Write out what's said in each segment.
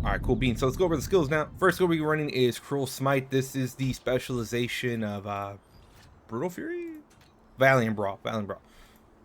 Alright, cool beans. So let's go over the skills now. First skill we're running is Cruel Smite. This is the specialization of Brutal Fury? Valiant Brawl.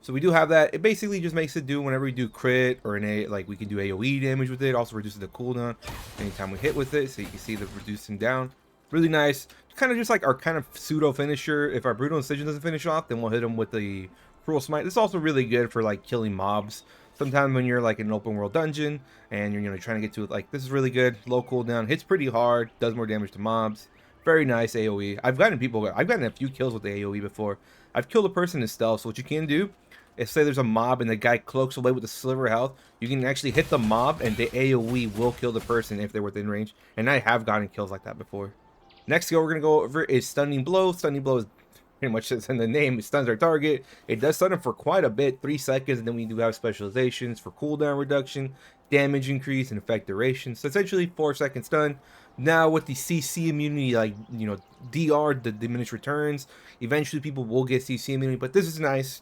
So we do have that. It basically just makes it do whenever we do crit or like we can do AoE damage with it. Also reduces the cooldown anytime we hit with it. So you can see the reducing down. Really nice. Kind of just like our kind of pseudo finisher. If our Brutal Incision doesn't finish off, then we'll hit them with the Cruel Smite. This is also really good for like killing mobs. Sometimes when you're like in an open world dungeon and you're trying to get to it, like this is really good. Low cooldown, hits pretty hard, does more damage to mobs. Very nice AoE. I've gotten a few kills with the AoE before. I've killed a person in stealth. So what you can do is say there's a mob and the guy cloaks away with a sliver of health. You can actually hit the mob and the AoE will kill the person if they're within range. And I have gotten kills like that before. Next skill we're gonna go over is Stunning Blow. Stunning Blow is pretty much says in the name, it stuns our target. It does stun him for quite a bit, 3 seconds, and then we do have specializations for cooldown reduction, damage increase, and effect duration. So essentially 4-second stun. Now with the CC immunity, like DR, the diminished returns, eventually people will get CC immunity, but this is nice.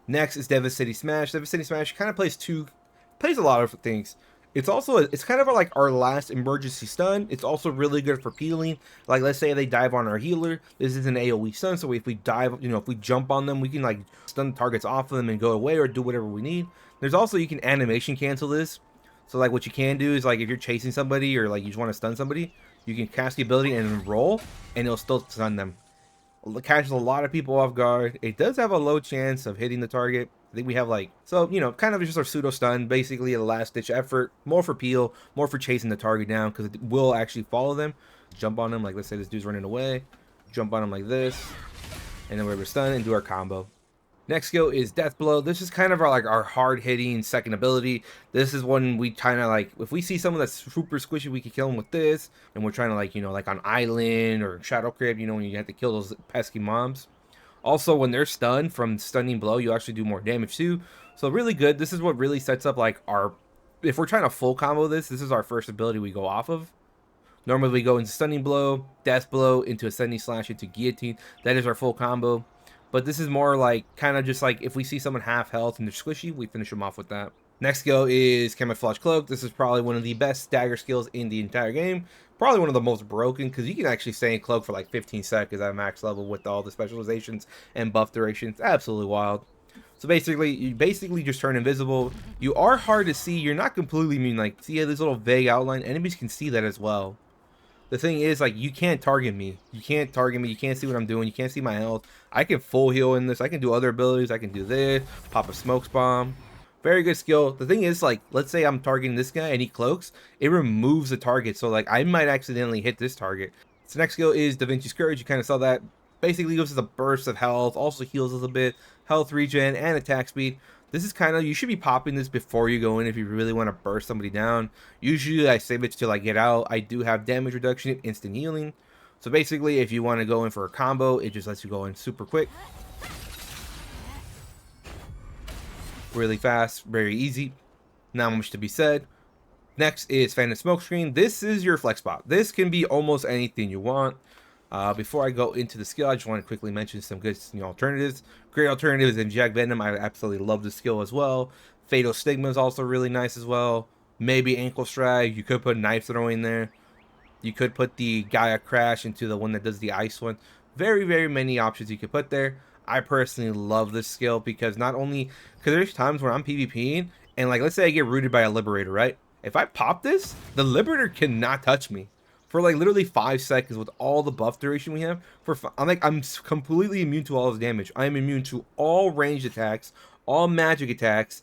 Next is Devastating Smash. Devastating Smash kind of plays a lot of things. It's kind of like our last emergency stun. It's also really good for peeling. Like let's say they dive on our healer. This is an AoE stun, so if we dive, if we jump on them, we can like stun targets off of them and go away or do whatever we need. There's also, you can animation cancel this. So like what you can do is like if you're chasing somebody or like you just want to stun somebody, you can cast the ability and then roll and it'll still stun them. It catches a lot of people off guard. It does have a low chance of hitting the target. I think we have like, so, kind of just our pseudo stun, basically a last ditch effort, more for peel, more for chasing the target down, because it will actually follow them. Jump on them, like let's say this dude's running away, jump on him like this, and then we're stun and do our combo. Next skill is Death Blow. This is kind of our hard hitting second ability. This is when we kind of like, if we see someone that's super squishy, we can kill them with this, and we're trying to like, like on Island or Shadow Crypt, when you have to kill those pesky mobs. Also, when they're stunned from Stunning Blow, you actually do more damage too. So really good. This is what really sets up like if we're trying to full combo this is our first ability we go off of. Normally we go into Stunning Blow, Death Blow, into Ascending Slash, into Guillotine. That is our full combo. But this is more like kind of just like if we see someone half health and they're squishy, we finish them off with that. Next skill is Camouflage Cloak. This is probably one of the best dagger skills in the entire game. Probably one of the most broken, because you can actually stay in cloak for like 15 seconds at max level with all the specializations and buff durations. Absolutely wild. So basically, you just turn invisible. You are hard to see. You're not completely immune. Like, see this little vague outline? Enemies can see that as well. The thing is, like, you can't target me. You can't target me. You can't see what I'm doing. You can't see my health. I can full heal in this. I can do other abilities. I can do this. Pop a smokes bomb. Very good skill. The thing is, like, let's say I'm targeting this guy and he cloaks. It removes the target. So, like, I might accidentally hit this target. So next skill is Da Vinci's Courage. You kind of saw that. Basically gives us a burst of health. Also heals us a bit. Health regen and attack speed. This is kind of, you should be popping this before you go in if you really want to burst somebody down. Usually I save it till I get out. I do have damage reduction and instant healing. So basically, if you want to go in for a combo, it just lets you go in super quick. Really fast, very easy. Not much to be said. Next is Phantom Smokescreen. This is your flex spot. This can be almost anything you want. Before I go into the skill, I just want to quickly mention some good alternatives. Great alternatives in Jack Venom. I absolutely love the skill as well. Fatal Stigma is also really nice as well. Maybe Ankle Strike. You could put Knife Throwing there. You could put the Gaia Crash into the one that does the ice one. Very, very many options you could put there. I personally love this skill because not only, because there's times where I'm PvPing and like let's say I get rooted by a Liberator, right? If I pop this, the Liberator cannot touch me for like literally 5 seconds with all the buff duration we have. I'm completely immune to all his damage. I am immune to all ranged attacks, all magic attacks.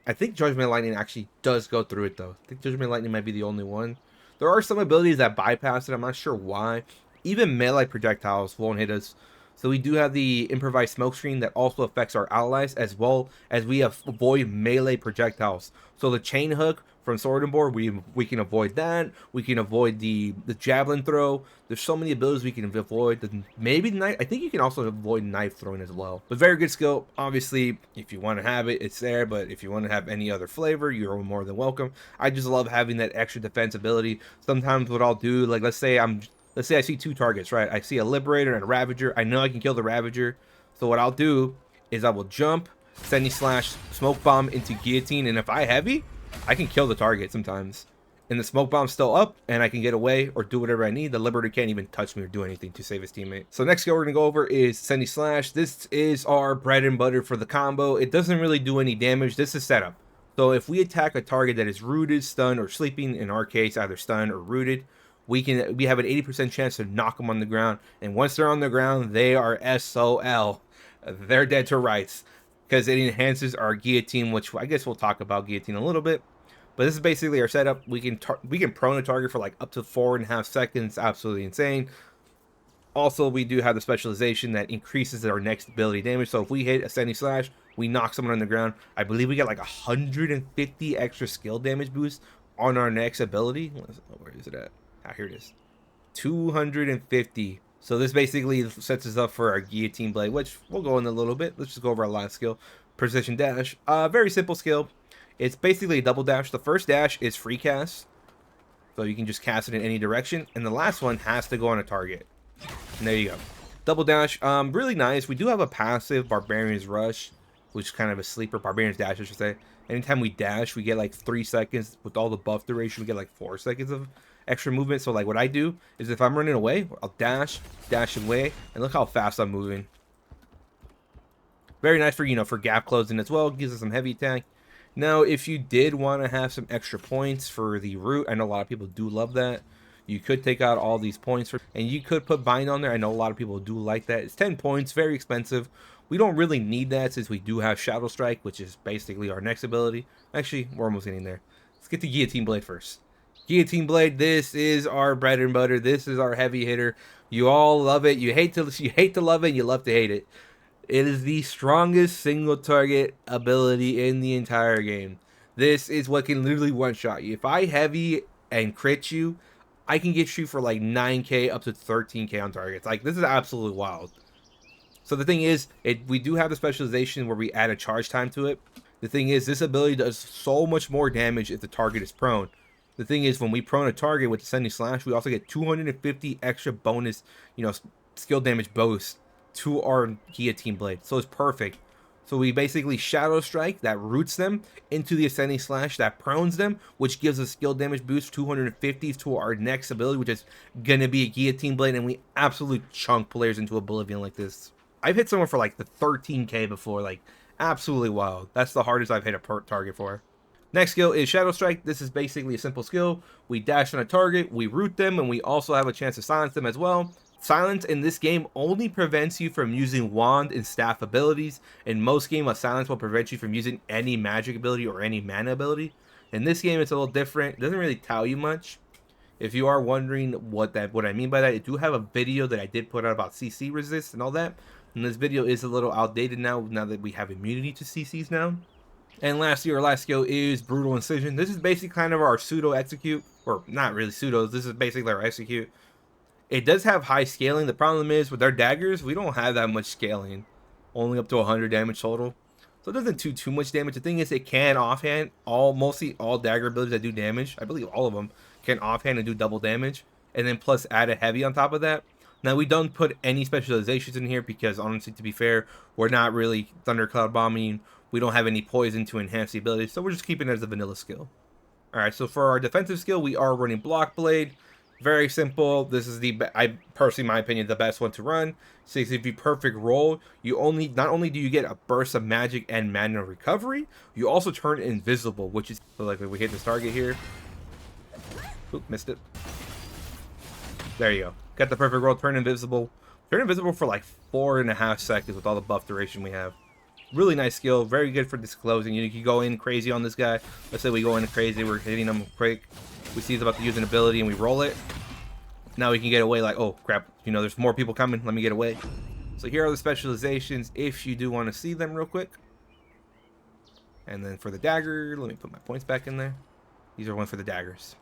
I think Judgment Lightning actually does go through it though. I think Judgment Lightning might be the only one. There are some abilities that bypass it. I'm not sure why. Even melee projectiles won't hit us. So we do have the improvised smoke screen that also affects our allies, as well as we avoid melee projectiles. So the chain hook from Sword and Board, we can avoid that. We can avoid the javelin throw. There's so many abilities we can avoid. Maybe the knife. I think you can also avoid knife throwing as well. But very good skill. Obviously, if you want to have it, it's there. But if you want to have any other flavor, you're more than welcome. I just love having that extra defense ability. Sometimes what I'll do, like let's say I see 2 targets, right? I see a Liberator and a Ravager. I know I can kill the Ravager. So what I'll do is I will jump, Sending Slash, Smoke Bomb into Guillotine. And if I heavy, I can kill the target sometimes. And the Smoke Bomb's still up, and I can get away or do whatever I need. The Liberator can't even touch me or do anything to save his teammate. So next skill we're going to go over is Sending Slash. This is our bread and butter for the combo. It doesn't really do any damage. This is setup. So if we attack a target that is rooted, stunned, or sleeping, in our case, either stunned or rooted, we have an 80% chance to knock them on the ground. And once they're on the ground, they are SOL. They're dead to rights. Because it enhances our guillotine, which I guess we'll talk about guillotine a little bit. But this is basically our setup. We can prone a target for like up to 4.5 seconds. Absolutely insane. Also, we do have the specialization that increases our next ability damage. So if we hit a Sending Slash, we knock someone on the ground. I believe we get like 150 extra skill damage boost on our next ability. Where is it at? Ah, here it is. 250. So this basically sets us up for our guillotine blade, which we'll go in a little bit. Let's just go over our last skill, Precision Dash. Very simple skill. It's basically a double dash. The first dash is free cast, so you can just cast it in any direction. And the last one has to go on a target. And there you go. Double dash, really nice. We do have a passive, Barbarian's Rush, which is kind of a sleeper. Barbarian's Dash, I should say. Anytime we dash, we get like 3 seconds. With all the buff duration, we get like 4 seconds of extra movement. So like what I do is if I'm running away, I'll dash away, and look how fast I'm moving. Very nice for, you know, for gap closing as well. Gives us some heavy attack. Now, if you did want to have some extra points for the root, I know a lot of people do love that. You could take out all these points and you could put bind on there. I know a lot of people do like that. It's 10 points, very expensive. We don't really need that since we do have Shadow Strike, which is basically our next ability. Actually, we're almost getting there. Let's get the Guillotine Blade first. Guillotine Blade, this is our bread and butter. This is our heavy hitter. You all love it. You hate to love it, and you love to hate it. It is the strongest single target ability in the entire game. This is what can literally one-shot you. If I heavy and crit you, I can get you for like 9k up to 13k on targets. Like, this is absolutely wild. So the thing is, we do have the specialization where we add a charge time to it. The thing is, this ability does so much more damage if the target is prone. The thing is, when we prone a target with the Sending Slash, we also get 250 extra bonus, you know, skill damage boost to our Guillotine Blade. So it's perfect. So we basically Shadow Strike that roots them into the Ascending Slash that prones them, which gives us skill damage boost 250 to our next ability, which is going to be a Guillotine Blade, and we absolutely chunk players into oblivion like this. I've hit someone for like the 13k before, like absolutely wild. That's the hardest I've hit a target for. Next skill is Shadow Strike. This is basically a simple skill. We dash on a target, we root them, and we also have a chance to silence them as well. Silence in this game only prevents you from using wand and staff abilities. In most games, a silence will prevent you from using any magic ability or any mana ability. In this game, it's a little different. It doesn't really tell you much. If you are wondering what I mean by that, I do have a video that I did put out about CC resist and all that. And this video is a little outdated now that we have immunity to CCs now. And lastly, our last skill is Brutal Incision. This is basically kind of our pseudo execute, or not really pseudo. This is basically our execute. It does have high scaling. The problem is with our daggers, we don't have that much scaling. Only up to 100 damage total. So it doesn't do too much damage. The thing is, it can offhand. Mostly all dagger abilities that do damage, I believe all of them, can offhand and do double damage. And then plus add a heavy on top of that. Now, we don't put any specializations in here because, honestly, to be fair, we're not really Thundercloud Bombing. We don't have any poison to enhance the ability. So we're just keeping it as a vanilla skill. Alright, so for our defensive skill, we are running Block Blade. Very simple. This is personally, my opinion, the best one to run. 60 perfect roll. Not only do you get a burst of magic and mana recovery, you also turn invisible, which is so like if we hit this target here, Oop, missed it. There you go. Got the perfect roll. Turn invisible. Turn invisible for like 4.5 seconds with all the buff duration we have. Really nice skill. Very good for disclosing. You can go in crazy on this guy. Let's say we go in crazy. We're hitting him quick. We see he's about to use an ability and we roll it. Now we can get away like, oh crap, you know, there's more people coming. Let me get away. So here are the specializations if you do want to see them real quick. And then for the dagger, let me put my points back in there. These are one for the daggers.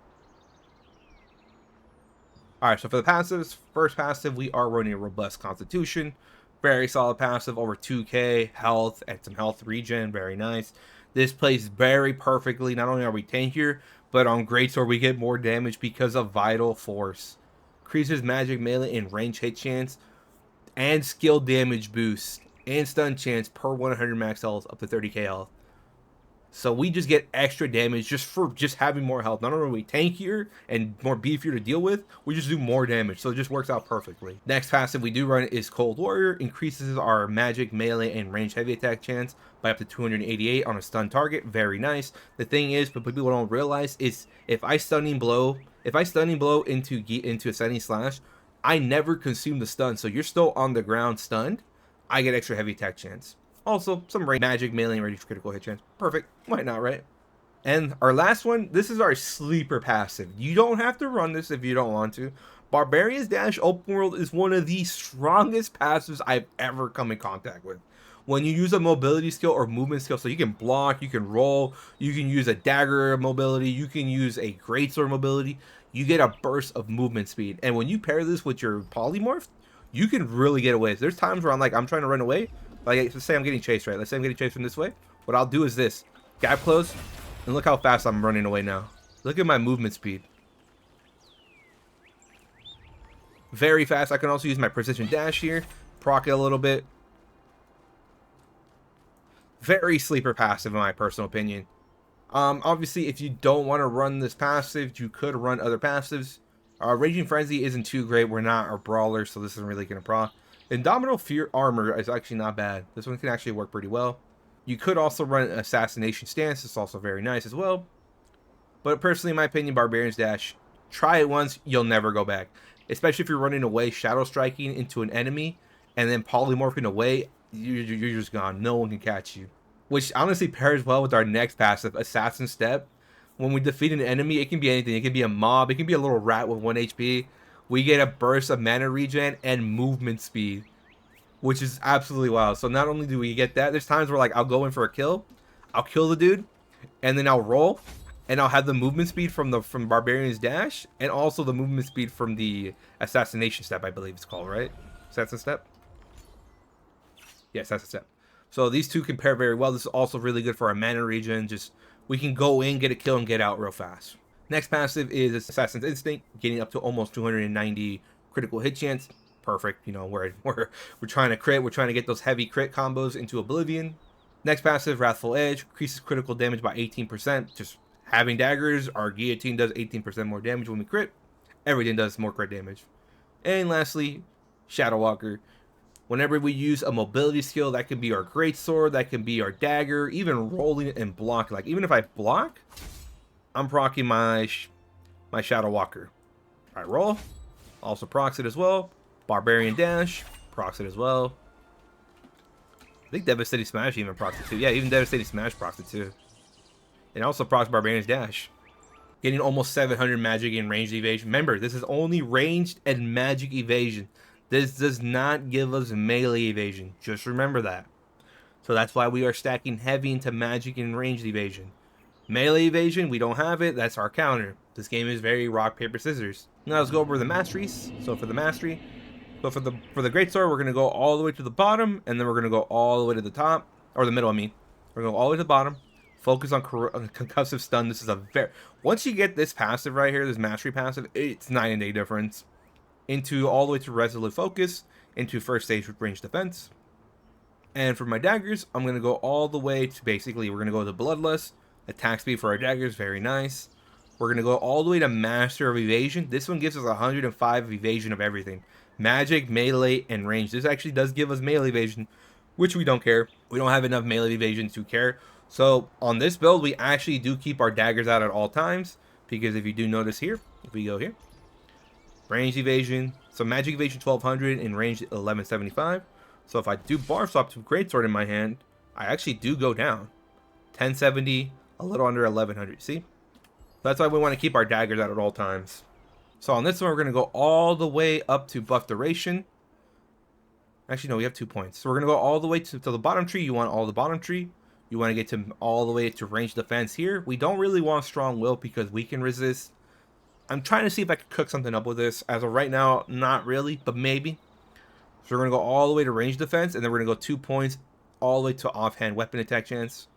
Alright, so for the passives, first passive, we are running a robust constitution. Very solid passive, over 2k health and some health regen, very nice. This plays very perfectly. Not only are we tankier, but on Greatsword we get more damage because of Vital Force. Increases magic melee and range hit chance, and skill damage boost, and stun chance per 100 max health up to 30k health. So we just get extra damage just for having more health. Not only are we tankier and more beefier to deal with, we just do more damage. So it just works out perfectly. Next passive we do run is Cold Warrior. Increases our magic, melee, and range heavy attack chance by up to 288 on a stun target. Very nice. The thing is, but people don't realize, is if I stunning blow into Ascending Slash, I never consume the stun. So you're still on the ground stunned. I get extra heavy attack chance. Also, some range, magic, melee, and range critical hit chance. Perfect. Why not, right? And our last one, this is our sleeper passive. You don't have to run this if you don't want to. Barbarian's Dash Open World is one of the strongest passives I've ever come in contact with. When you use a mobility skill or movement skill, so you can block, you can roll, you can use a dagger mobility, you can use a greatsword mobility, you get a burst of movement speed. And when you pair this with your polymorph, you can really get away. There's times where I'm trying to run away. Like, let's say I'm getting chased, right? Let's say I'm getting chased from this way. What I'll do is this. Gap close. And look how fast I'm running away now. Look at my movement speed. Very fast. I can also use my precision dash here. Proc it a little bit. Very sleeper passive in my personal opinion. Obviously, if you don't want to run this passive, you could run other passives. Raging Frenzy isn't too great. We're not a brawler, so this isn't really going to proc. Indomitable Fear Armor is actually not bad. This one can actually work pretty well. You could also run Assassination Stance. It's also very nice as well. But personally, in my opinion, Barbarian's Dash, try it once, you'll never go back. Especially if you're running away, Shadow Striking into an enemy, and then Polymorphing away, you're just gone. No one can catch you. Which honestly pairs well with our next passive, Assassin Step. When we defeat an enemy, it can be anything. It can be a mob. It can be a little rat with 1 HP. We get a burst of mana regen and movement speed, which is absolutely wild. So not only do we get that, there's times where like I'll go in for a kill, I'll kill the dude, and then I'll roll, and I'll have the movement speed from Barbarian's Dash, and also the movement speed from the Assassination Step, I believe it's called, right? Assassin Step? Yes, Assassin Step. So these two compare very well. This is also really good for our mana regen. Just we can go in, get a kill, and get out real fast. Next passive is Assassin's Instinct, getting up to almost 290 critical hit chance. Perfect. You know, we're trying to crit. We're trying to get those heavy crit combos into Oblivion. Next passive, Wrathful Edge, increases critical damage by 18%. Just having daggers, our guillotine does 18% more damage when we crit. Everything does more crit damage. And lastly, Shadow Walker. Whenever we use a mobility skill, that can be our Greatsword, that can be our dagger, even rolling and blocking. Like, even if I block, I'm proccing my Shadow Walker. Alright, roll. Also procs it as well. Barbarian Dash, procs it as well. I think Devastating Smash even procs it too. Yeah, even Devastating Smash procs it too. And also procs Barbarian's Dash. Getting almost 700 magic and ranged evasion. Remember, this is only ranged and magic evasion. This does not give us melee evasion. Just remember that. So that's why we are stacking heavy into magic and ranged evasion. Melee evasion, we don't have it. That's our counter. This game is very rock, paper, scissors. Now let's go over the masteries. So for the mastery, for the Greatsword, we're going to go all the way to the bottom, and then we're going to go all the way to the top, or the middle, I mean. We're going to go all the way to the bottom. Focus on concussive stun. This is a once you get this passive right here, this mastery passive, it's night and day difference. Into all the way to resolute focus, into first stage with range defense. And for my daggers, I'm going to go all the way to basically, we're going to go to bloodless. Attack speed for our daggers, very nice. We're going to go all the way to master of evasion. This one gives us 105 evasion of everything. Magic, melee, and range. This actually does give us melee evasion, which we don't care. We don't have enough melee evasion to care. So on this build, we actually do keep our daggers out at all times. because if you do notice here, if we go here, range evasion, so magic evasion 1200 and range 1175. So if I do bar swap to Greatsword in my hand, I actually do go down 1070, a little under 1100. See, that's why we want to keep our daggers out at all times. So on this one, we're going to go all the way up to buff duration. Actually, no, we have 2 points. So we're going to go all the way to the bottom tree. You want all the bottom tree. You want to get to all the way to range defense here. We don't really want strong will because we can resist. I'm trying to see if I can cook something up with this. As of right now, not really, but maybe. So we're going to go all the way to range defense, and then we're going to go 2 points all the way to offhand weapon attack chance.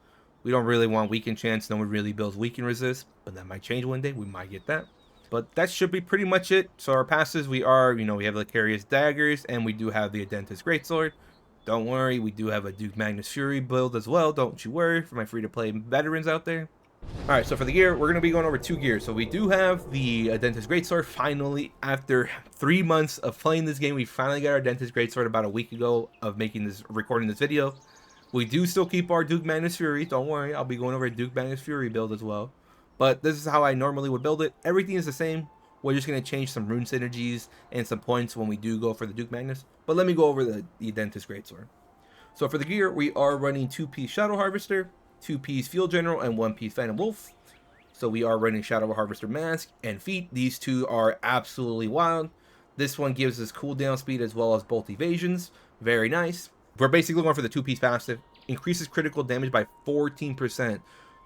We don't really want weaken chance. No one really builds weaken resist, but that might change one day. We might get that. But that should be pretty much it. So our passes, we are, we have the Licarius Daggers, and we do have the Adentis Greatsword. Don't worry, we do have a Duke Magnus Fury build as well. Don't you worry for my free-to-play veterans out there. Alright, so for the gear, we're going to be going over 2 gears. So we do have the Adentis Greatsword. Finally, after 3 months of playing this game, we finally got our Adentis Greatsword about a week ago of recording this video. We do still keep our Duke Magnus Fury. Don't worry, I'll be going over a Duke Magnus Fury build as well. But this is how I normally would build it. Everything is the same. We're just going to change some rune synergies and some points when we do go for the Duke Magnus. But let me go over the Adentis Greatsword. So for the gear, we are running 2-piece Shadow Harvester, 2-piece Field General, and 1-piece Phantom Wolf. So we are running Shadow Harvester Mask and Feet. These two are absolutely wild. This one gives us cooldown speed as well as both evasions. Very nice. We're basically going for the 2-piece passive. Increases critical damage by 14%.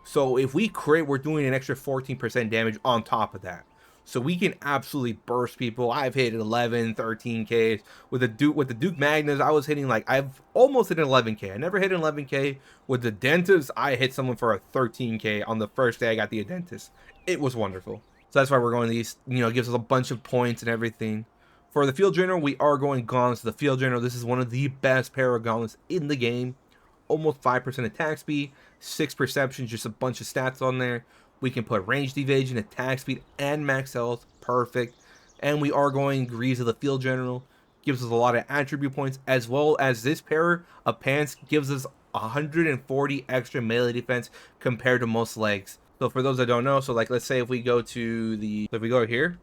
So if we crit, we're doing an extra 14% damage on top of that. So we can absolutely burst people. I've hit 11, 13Ks. With the Duke Magnus, I was hitting I've almost hit an 11K. I never hit an 11K. With the Adentis, I hit someone for a 13K on the first day I got the Adentis. It was wonderful. So that's why we're going these, it gives us a bunch of points and everything. For the Field General, we are going Gauntlets. The Field General, this is one of the best pair of gauntlets in the game. Almost 5% attack speed, 6 perception, just a bunch of stats on there. We can put ranged evasion, attack speed, and max health. Perfect. And we are going Grease of the Field General. Gives us a lot of attribute points, as well as this pair of pants gives us 140 extra melee defense compared to most legs. So for those that don't know, so let's say if we go here,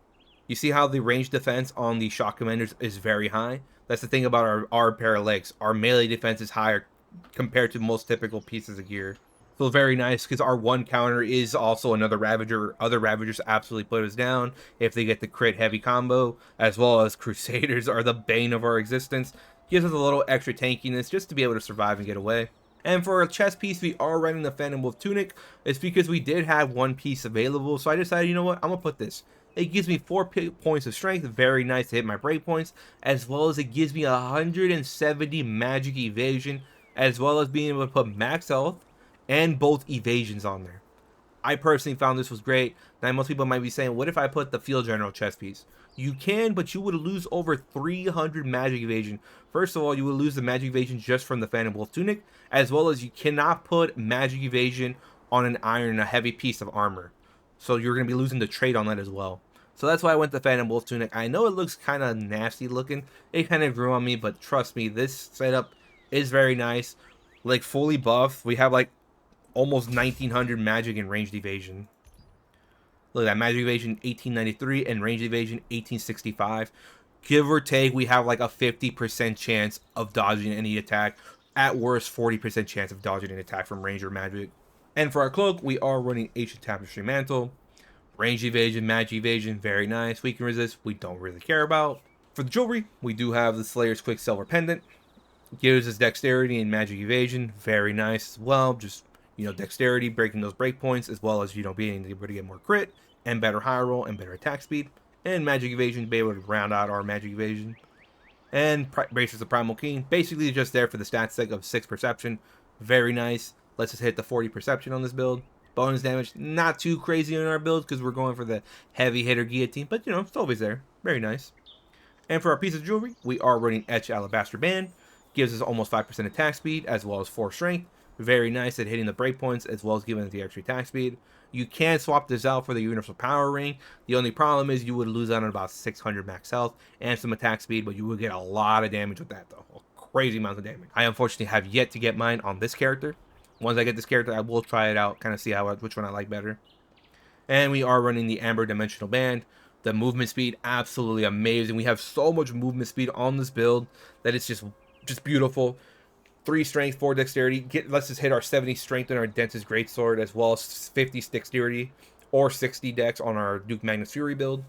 you see how the range defense on the Shock Commanders is very high? That's the thing about our pair of legs. Our melee defense is higher compared to most typical pieces of gear. So very nice, because our 1 counter is also another Ravager. Other Ravagers absolutely put us down if they get the crit heavy combo, as well as Crusaders are the bane of our existence. Gives us a little extra tankiness just to be able to survive and get away. And for a chest piece, we are running the Phantom Wolf Tunic. It's because we did have 1 piece available, so I decided, you know what, I'm going to put this. It gives me 4 points of strength, very nice to hit my break points, as well as it gives me 170 magic evasion, as well as being able to put max health and both evasions on there. I personally found this was great. Now most people might be saying, what if I put the Field General chest piece? You can, but you would lose over 300 magic evasion. First of all, you would lose the magic evasion just from the Phantom Wolf Tunic, as well as you cannot put magic evasion on an iron, a heavy piece of armor. So you're going to be losing the trait on that as well. So that's why I went the Phantom Wolf Tunic. I know it looks kind of nasty looking. It kind of grew on me, but trust me, this setup is very nice. Fully buffed. We have almost 1900 magic and ranged evasion. Look at that, magic evasion 1893 and ranged evasion 1865. Give or take, we have a 50% chance of dodging any attack. At worst, 40% chance of dodging an attack from range or magic. And for our cloak, we are running Ancient Tapestry Mantle. Range evasion, magic evasion, very nice. Weaken resist, we don't really care about. For the jewelry, we do have the Slayer's Quicksilver Pendant. Gives us dexterity and magic evasion, very nice as well. Just dexterity, breaking those breakpoints, as well as, being able to get more crit, and better high roll, and better attack speed. And magic evasion, be able to round out our magic evasion. And Bracers of Primal King, basically just there for the stat seg of 6 perception. Very nice. Let's just hit the 40 perception on this build. Bonus damage, not too crazy in our build, because we're going for the heavy hitter guillotine, but it's always there. Very nice. And for our piece of jewelry, we are running Etch Alabaster Band. Gives us almost 5% attack speed, as well as 4 strength. Very nice at hitting the breakpoints, as well as giving us the extra attack speed. You can swap this out for the Universal Power Ring. The only problem is you would lose out on about 600 max health and some attack speed, but you would get a lot of damage with that, though. A crazy amount of damage. I unfortunately have yet to get mine on this character. Once I get this character, I will try it out, kind of see which one I like better. And we are running the Amber Dimensional Band. The movement speed, absolutely amazing. We have so much movement speed on this build that it's just beautiful. 3 strength, 4 dexterity. Let's just hit our 70 strength in our Dentist Greatsword, as well as 50 dexterity or 60 dex on our Duke Magnus Fury build.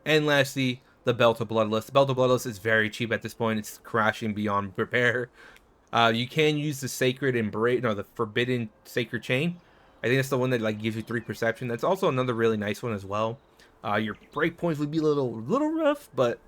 And lastly, the Belt of Bloodlust. The Belt of Bloodlust is very cheap at this point. It's crashing beyond repair. You can use the Sacred Embrace, no, the Forbidden Sacred Chain. I think that's the one that like gives you 3 perception. That's also another really nice one as well. Your break points would be a little rough, but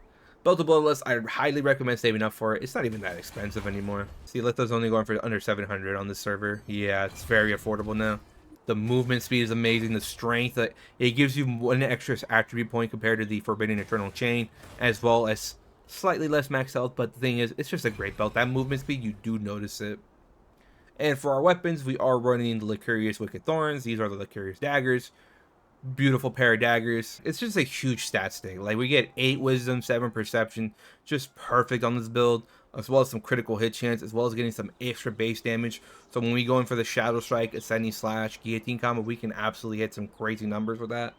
Belt of Bloodlust, I highly recommend saving up for it. It's not even that expensive anymore. See, Litho's only going for under 700 on this server. Yeah, it's very affordable now. The movement speed is amazing. The strength, it gives you 1 extra attribute point compared to the Forbidden Eternal Chain, as well as slightly less max health. But the thing is, it's just a great belt. That movement speed, you do notice it. And for our weapons, we are running the Licurious Wicked Thorns. These are the Licurious Daggers. Beautiful pair of daggers. It's just a huge stat stick. Like, we get 8 wisdom, 7 perception, just perfect on this build, as well as some critical hit chance, as well as getting some extra base damage. So when we go in for the Shadow Strike, Ascending Slash, Guillotine combo, we can absolutely hit some crazy numbers with that.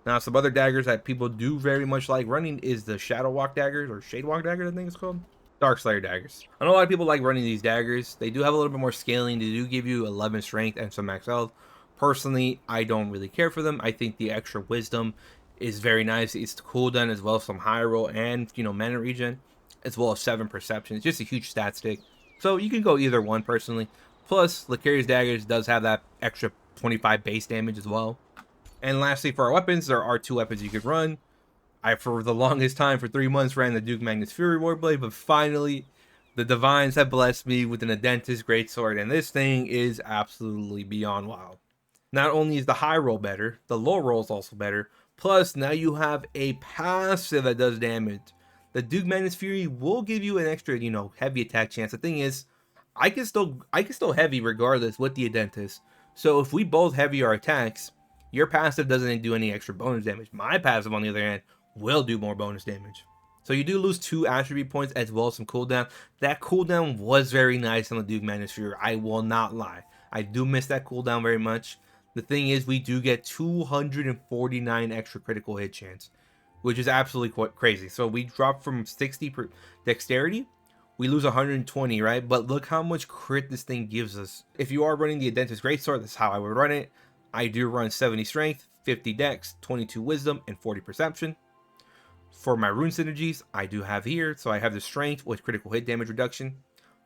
Now, some other daggers that people do very much like running is the Shadow Walk daggers, or Shade Walk daggers, I think it's called. Dark Slayer daggers. I know a lot of people like running these daggers. They do have a little bit more scaling. They do give you 11 strength and some max health. Personally, I don't really care for them. I think the extra wisdom is very nice. It's cooldown as well as some high roll and, mana regen, as well as 7 perception. It's just a huge stat stick. So you can go either one personally. Plus, Licurious Daggers does have that extra 25 base damage as well. And lastly, for our weapons, there are 2 weapons you could run. I, for the longest time, for 3 months, ran the Duke Magnus Fury Warblade, but finally, the Divines have blessed me with an Dentist Greatsword, and this thing is absolutely beyond wild. Not only is the high roll better, the low roll is also better. Plus, now you have a passive that does damage. The Duke Magnus Fury will give you an extra, heavy attack chance. The thing is, I can still heavy regardless with the Dentist. So if we both heavy our attacks, your passive doesn't do any extra bonus damage. My passive, on the other hand, will do more bonus damage. So you do lose 2 attribute points as well as some cooldown. That cooldown was very nice on the Duke Magnus Fury. I will not lie. I do miss that cooldown very much. The thing is, we do get 249 extra critical hit chance, which is absolutely quite crazy. So we drop from 60 per dexterity, we lose 120, right? But look how much crit this thing gives us. If you are running the Dentist Greatsword, that's how I would run it. I do run 70 strength, 50 dex, 22 wisdom, and 40 perception. For my rune synergies, I do have here, so I have the strength with critical hit damage reduction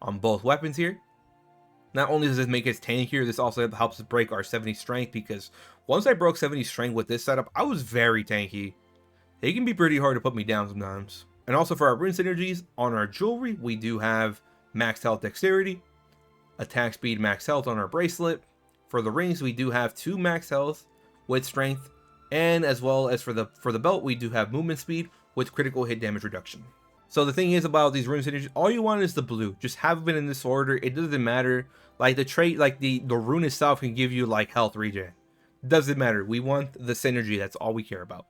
on both weapons here. Not only does this make us tankier, this also helps us break our 70 strength, because once I broke 70 strength with this setup, I was very tanky. It can be pretty hard to put me down sometimes. And also for our rune synergies, on our jewelry, we do have max health dexterity, attack speed max health on our bracelet. For the rings, we do have 2 max health with strength, and as well as for the belt, we do have movement speed with critical hit damage reduction. So the thing is about these rune synergies, all you want is the blue. Just have them in this order. It doesn't matter. Like the trait, like the rune itself can give you like health regen. Doesn't matter. We want the synergy. That's all we care about.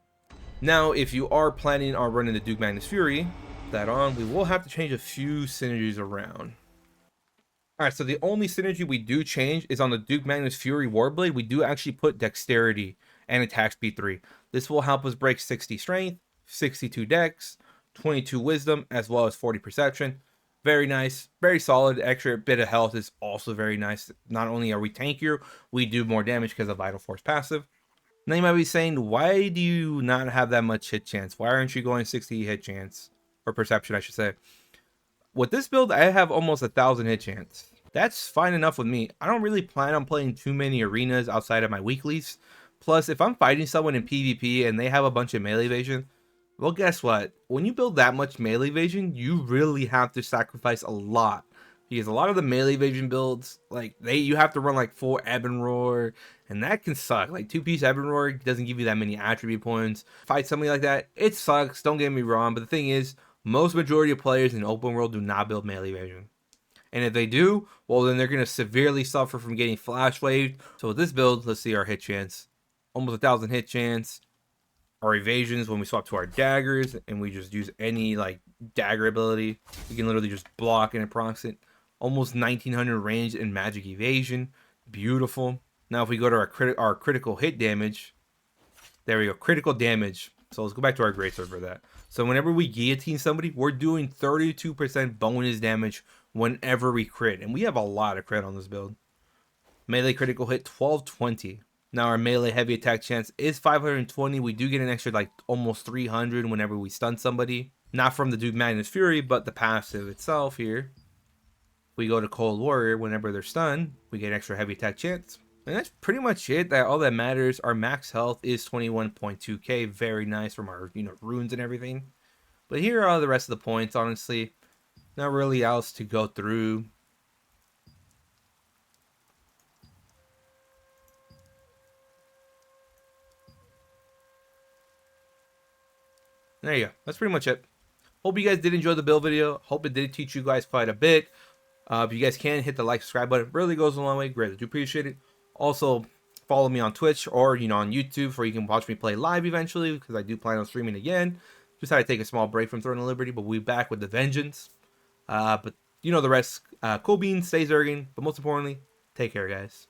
Now, if you are planning on running the Duke Magnus Fury, we will have to change a few synergies around. Alright, so the only synergy we do change is on the Duke Magnus Fury Warblade. We do actually put dexterity and attack speed 3. This will help us break 60 strength, 62 dex, 22 wisdom, as well as 40 perception. Very nice, very solid. Extra bit of health is also very nice. Not only are we tankier, we do more damage because of Vital Force passive. Now you might be saying, why do you not have that much hit chance? Why aren't you going 60 hit chance? Or perception, I should say. With this build, I have almost 1,000 hit chance. That's fine enough with me. I don't really plan on playing too many arenas outside of my weeklies. Plus, if I'm fighting someone in PvP and they have a bunch of melee evasion, well, guess what? When you build that much melee evasion, you really have to sacrifice a lot. Because a lot of the melee evasion builds, you have to run like full Ebb and Roar, and that can suck. Like 2-piece Ebb and Roar doesn't give you that many attribute points. Fight something like that, it sucks, don't get me wrong, but the thing is, most majority of players in open world do not build melee evasion. And if they do, well then they're going to severely suffer from getting flash waved. So with this build, let's see our hit chance. Almost 1,000 hit chance. Our evasions, when we swap to our daggers and we just use any dagger ability, we can literally just block and proc it. Almost 1900 range in magic evasion. Beautiful. Now if we go to our critical hit damage, there we go, critical damage. So let's go back to our Greatsword for that. So whenever we guillotine somebody, we're doing 32% bonus damage whenever we crit. And we have a lot of crit on this build. Melee critical hit 1220. Now our melee heavy attack chance is 520. We do get an extra like almost 300 whenever we stun somebody. Not from the Duke Magnus Fury, but the passive itself here. We go to Cold Warrior, whenever they're stunned, we get an extra heavy attack chance. And that's pretty much it. That all that matters. Our max health is 21.2k. Very nice from our runes and everything. But here are the rest of the points, honestly. Not really else to go through. There you go. That's pretty much it. Hope you guys did enjoy the build video. Hope it did teach you guys quite a bit. If you guys can, hit the like, subscribe button. It really goes a long way. Greatly do appreciate it. Also, follow me on Twitch or, on YouTube where you can watch me play live eventually, because I do plan on streaming again. Just had to take a small break from Throne of Liberty, but we'll be back with the vengeance. But the rest. Cool beans, stay zerging, but most importantly, take care, guys.